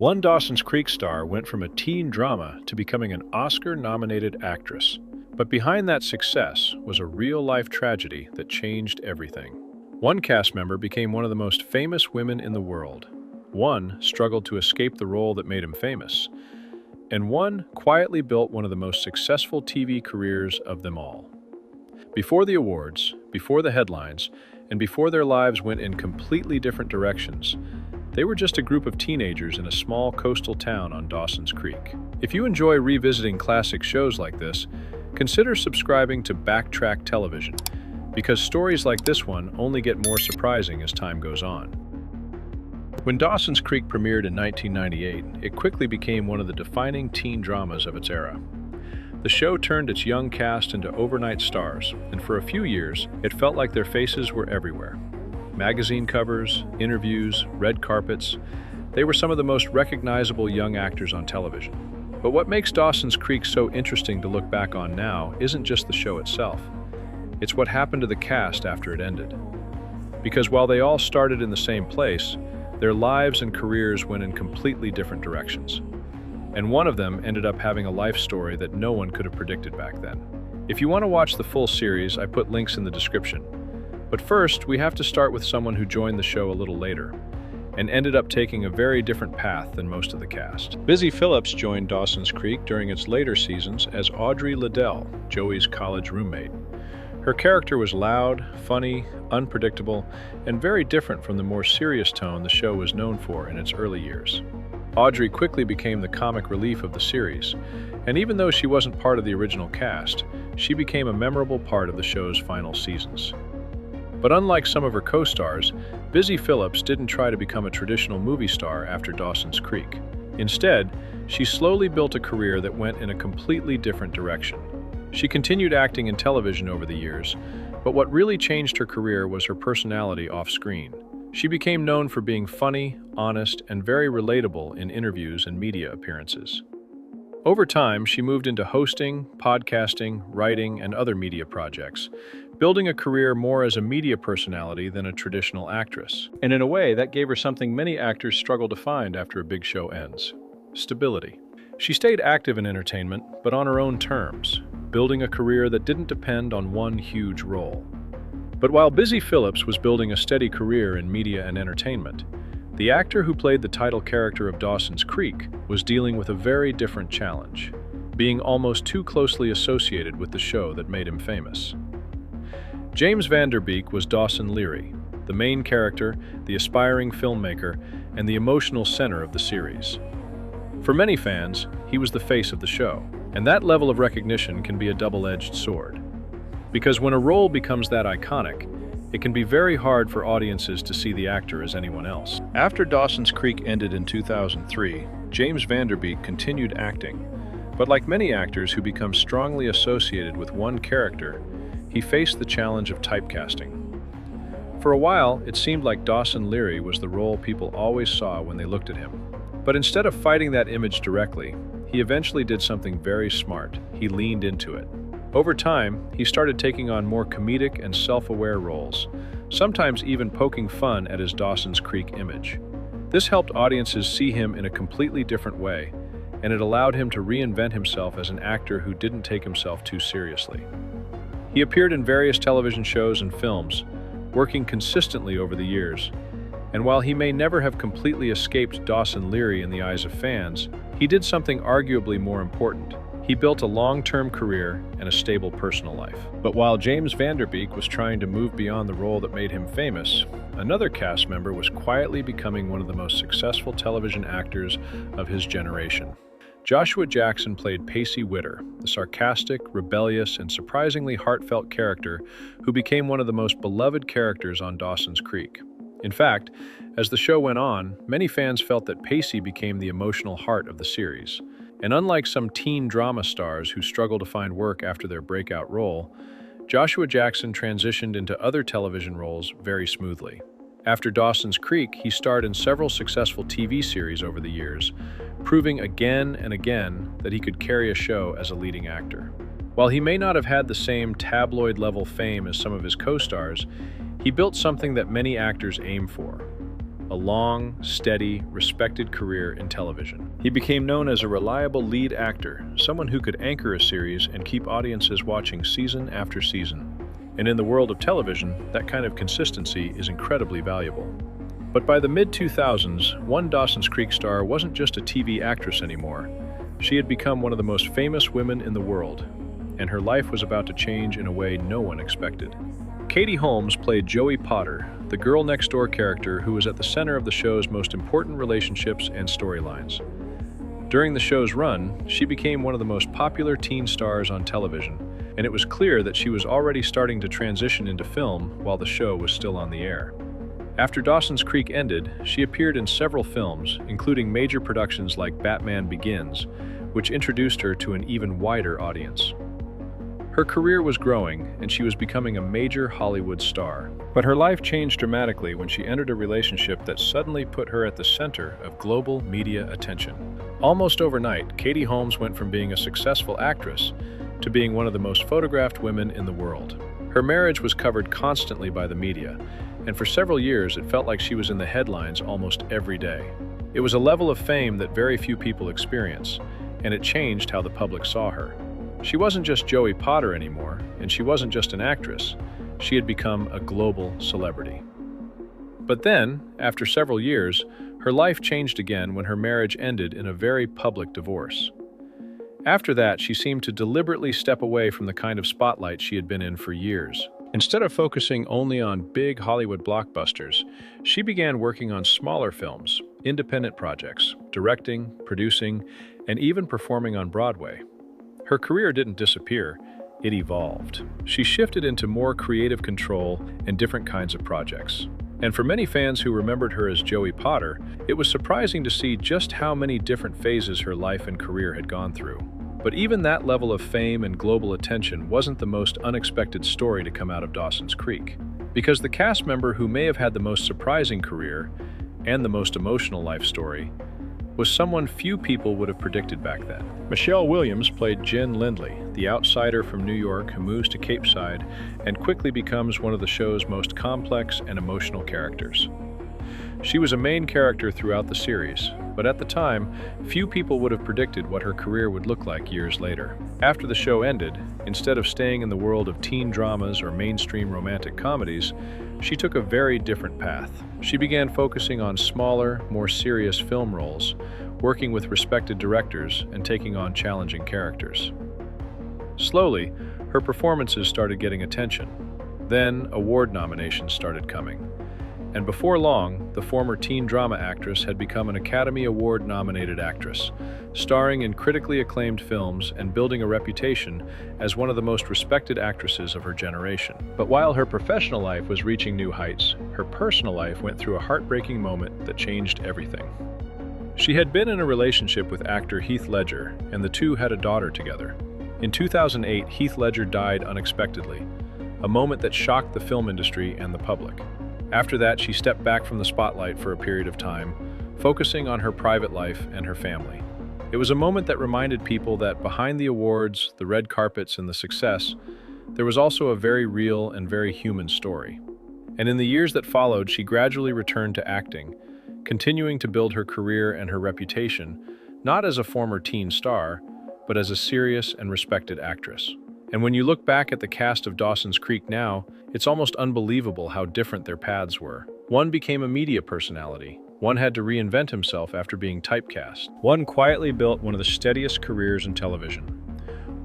One Dawson's Creek star went from a teen drama to becoming an Oscar-nominated actress. But behind that success was a real-life tragedy that changed everything. One cast member became one of the most famous women in the world. One struggled to escape the role that made him famous. And one quietly built one of the most successful TV careers of them all. Before the awards, before the headlines, and before their lives went in completely different directions, they were just a group of teenagers in a small coastal town on Dawson's Creek. If you enjoy revisiting classic shows like this, consider subscribing to Backtrack Television, because stories like this one only get more surprising as time goes on. When Dawson's Creek premiered in 1998, it quickly became one of the defining teen dramas of its era. The show turned its young cast into overnight stars, and for a few years, it felt like their faces were everywhere. Magazine covers, interviews, red carpets, they were some of the most recognizable young actors on television. But what makes Dawson's Creek so interesting to look back on now isn't just the show itself. It's what happened to the cast after it ended. Because while they all started in the same place, their lives and careers went in completely different directions. And one of them ended up having a life story that no one could have predicted back then. If you want to watch the full series, I put links in the description. But first, we have to start with someone who joined the show a little later and ended up taking a very different path than most of the cast. Busy Phillips joined Dawson's Creek during its later seasons as Audrey Liddell, Joey's college roommate. Her character was loud, funny, unpredictable, and very different from the more serious tone the show was known for in its early years. Audrey quickly became the comic relief of the series, and even though she wasn't part of the original cast, she became a memorable part of the show's final seasons. But unlike some of her co-stars, Busy Phillips didn't try to become a traditional movie star after Dawson's Creek. Instead, she slowly built a career that went in a completely different direction. She continued acting in television over the years, but what really changed her career was her personality off-screen. She became known for being funny, honest, and very relatable in interviews and media appearances. Over time, she moved into hosting, podcasting, writing, and other media projects, building a career more as a media personality than a traditional actress. And in a way, that gave her something many actors struggle to find after a big show ends: stability. She stayed active in entertainment, but on her own terms, building a career that didn't depend on one huge role. But while Busy Phillips was building a steady career in media and entertainment, the actor who played the title character of Dawson's Creek was dealing with a very different challenge, being almost too closely associated with the show that made him famous. James Van Der Beek was Dawson Leary, the main character, the aspiring filmmaker, and the emotional center of the series. For many fans, he was the face of the show, and that level of recognition can be a double-edged sword. Because when a role becomes that iconic, it can be very hard for audiences to see the actor as anyone else. After Dawson's Creek ended in 2003, James Van Der Beek continued acting, but like many actors who become strongly associated with one character, he faced the challenge of typecasting. For a while, it seemed like Dawson Leary was the role people always saw when they looked at him. But instead of fighting that image directly, he eventually did something very smart. He leaned into it. Over time, he started taking on more comedic and self-aware roles, sometimes even poking fun at his Dawson's Creek image. This helped audiences see him in a completely different way, and it allowed him to reinvent himself as an actor who didn't take himself too seriously. He appeared in various television shows and films, working consistently over the years, and while he may never have completely escaped Dawson Leary in the eyes of fans, he did something arguably more important. He built a long-term career and a stable personal life. But while James Van Der Beek was trying to move beyond the role that made him famous, another cast member was quietly becoming one of the most successful television actors of his generation. Joshua Jackson played Pacey Witter, the sarcastic, rebellious, and surprisingly heartfelt character who became one of the most beloved characters on Dawson's Creek. In fact, as the show went on, many fans felt that Pacey became the emotional heart of the series. And unlike some teen drama stars who struggle to find work after their breakout role, Joshua Jackson transitioned into other television roles very smoothly. After Dawson's Creek, he starred in several successful TV series over the years, proving again and again that he could carry a show as a leading actor. While he may not have had the same tabloid-level fame as some of his co-stars, he built something that many actors aim for: a long, steady, respected career in television. He became known as a reliable lead actor, someone who could anchor a series and keep audiences watching season after season. And in the world of television, that kind of consistency is incredibly valuable. But by the mid-2000s, one Dawson's Creek star wasn't just a TV actress anymore. She had become one of the most famous women in the world, and her life was about to change in a way no one expected. Katie Holmes played Joey Potter, the girl-next-door character who was at the center of the show's most important relationships and storylines. During the show's run, she became one of the most popular teen stars on television, and it was clear that she was already starting to transition into film while the show was still on the air. After Dawson's Creek ended, she appeared in several films, including major productions like Batman Begins, which introduced her to an even wider audience. Her career was growing, and she was becoming a major Hollywood star. But her life changed dramatically when she entered a relationship that suddenly put her at the center of global media attention. Almost overnight, Katie Holmes went from being a successful actress to being one of the most photographed women in the world. Her marriage was covered constantly by the media, and for several years it felt like she was in the headlines almost every day. It was a level of fame that very few people experience, and it changed how the public saw her. She wasn't just Joey Potter anymore, and she wasn't just an actress. She had become a global celebrity. But then, after several years, her life changed again when her marriage ended in a very public divorce. After that, she seemed to deliberately step away from the kind of spotlight she had been in for years. Instead of focusing only on big Hollywood blockbusters, she began working on smaller films, independent projects, directing, producing, and even performing on Broadway. Her career didn't disappear, it evolved. She shifted into more creative control and different kinds of projects. And for many fans who remembered her as Joey Potter, it was surprising to see just how many different phases her life and career had gone through. But even that level of fame and global attention wasn't the most unexpected story to come out of Dawson's Creek. Because the cast member who may have had the most surprising career and the most emotional life story was someone few people would have predicted back then. Michelle Williams played Jen Lindley, the outsider from New York who moves to Cape Side and quickly becomes one of the show's most complex and emotional characters. She was a main character throughout the series, but at the time, few people would have predicted what her career would look like years later. After the show ended, instead of staying in the world of teen dramas or mainstream romantic comedies, she took a very different path. She began focusing on smaller, more serious film roles, working with respected directors and taking on challenging characters. Slowly, her performances started getting attention. Then, award nominations started coming. And before long, the former teen drama actress had become an Academy Award-nominated actress, starring in critically acclaimed films and building a reputation as one of the most respected actresses of her generation. But while her professional life was reaching new heights, her personal life went through a heartbreaking moment that changed everything. She had been in a relationship with actor Heath Ledger, and the two had a daughter together. In 2008, Heath Ledger died unexpectedly, a moment that shocked the film industry and the public. After that, she stepped back from the spotlight for a period of time, focusing on her private life and her family. It was a moment that reminded people that behind the awards, the red carpets, and the success, there was also a very real and very human story. And in the years that followed, she gradually returned to acting, continuing to build her career and her reputation, not as a former teen star, but as a serious and respected actress. And when you look back at the cast of Dawson's Creek now, it's almost unbelievable how different their paths were. One became a media personality. One had to reinvent himself after being typecast. One quietly built one of the steadiest careers in television.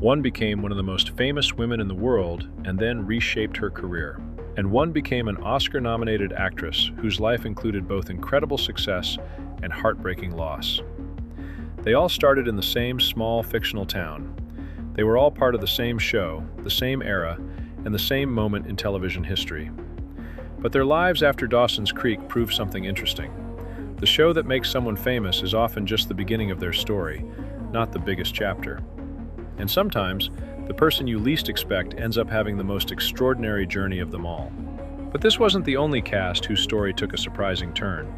One became one of the most famous women in the world and then reshaped her career. And one became an Oscar-nominated actress whose life included both incredible success and heartbreaking loss. They all started in the same small fictional town. They were all part of the same show, the same era, and the same moment in television history. But their lives after Dawson's Creek proved something interesting. The show that makes someone famous is often just the beginning of their story, not the biggest chapter. And sometimes, the person you least expect ends up having the most extraordinary journey of them all. But this wasn't the only cast whose story took a surprising turn.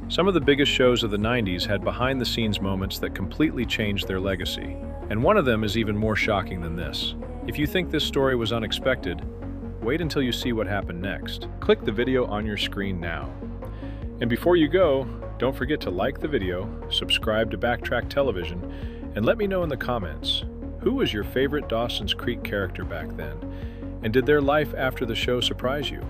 Some of the biggest shows of the 90s had behind-the-scenes moments that completely changed their legacy. And one of them is even more shocking than this. If you think this story was unexpected, wait until you see what happened next. Click the video on your screen now. And before you go, don't forget to like the video, subscribe to Backtrack Television, and let me know in the comments, who was your favorite Dawson's Creek character back then? And did their life after the show surprise you?